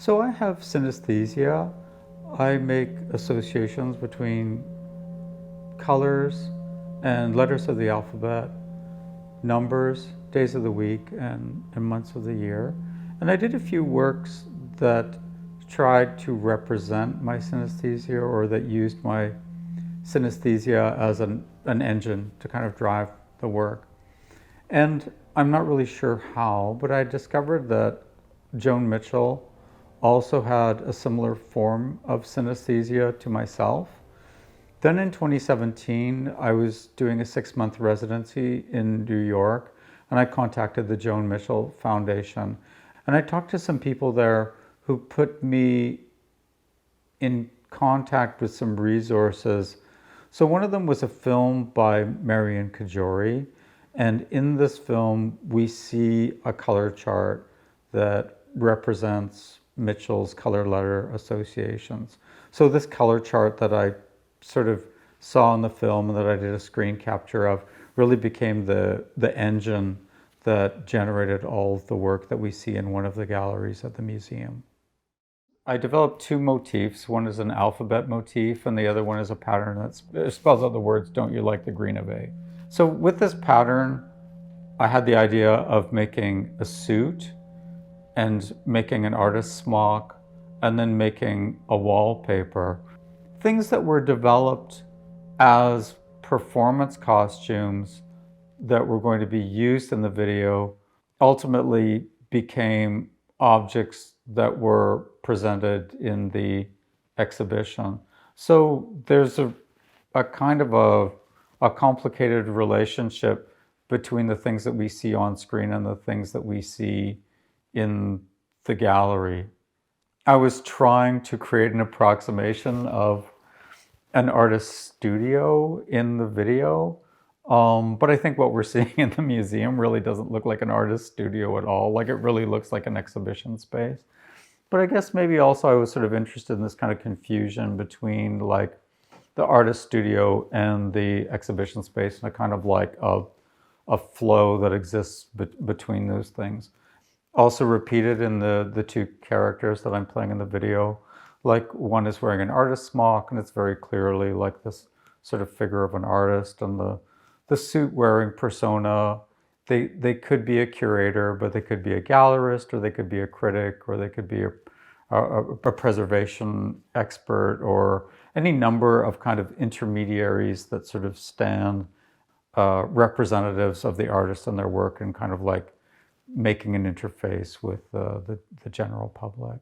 So I have synaesthesia. I make associations between colors and letters of the alphabet, numbers, days of the week, and months of the year. And I did a few works that tried to represent my synaesthesia, or that used my synaesthesia as an engine to kind of drive the work. And I'm not really sure how, but I discovered that Joan Mitchell also had a similar form of synaesthesia to myself. Then in 2017, I was doing a 6-month residency in New York, and I contacted the Joan Mitchell Foundation. And I talked to some people there who put me in contact with some resources. So one of them was a film by Marion Kajori. And in this film, we see a color chart that represents Mitchell's color letter associations. So this color chart that I sort of saw in the film and that I did a screen capture of really became the engine that generated all of the work that we see in one of the galleries at the museum. I developed two motifs. One is an alphabet motif, and the other one is a pattern that spells out the words, "Don't you like the green of A?" So with this pattern, I had the idea of making a suit and making an artist's smock, and then making a wallpaper. Things that were developed as performance costumes that were going to be used in the video ultimately became objects that were presented in the exhibition. So there's a kind of a complicated relationship between the things that we see on screen and the things that we see in the gallery. I was trying to create an approximation of an artist's studio in the video, but I think what we're seeing in the museum really doesn't look like an artist's studio at all. Like, it really looks like an exhibition space. But I guess maybe also I was sort of interested in this kind of confusion between like the artist studio and the exhibition space, and a kind of like a flow that exists between those things. Also repeated in the two characters that I'm playing in the video. Like, one is wearing an artist smock, and it's very clearly like this sort of figure of an artist, and the suit wearing persona, they could be a curator, but they could be a gallerist, or they could be a critic, or they could be a preservation expert, or any number of kind of intermediaries that sort of stand representatives of the artist and their work, and kind of like making an interface with the general public.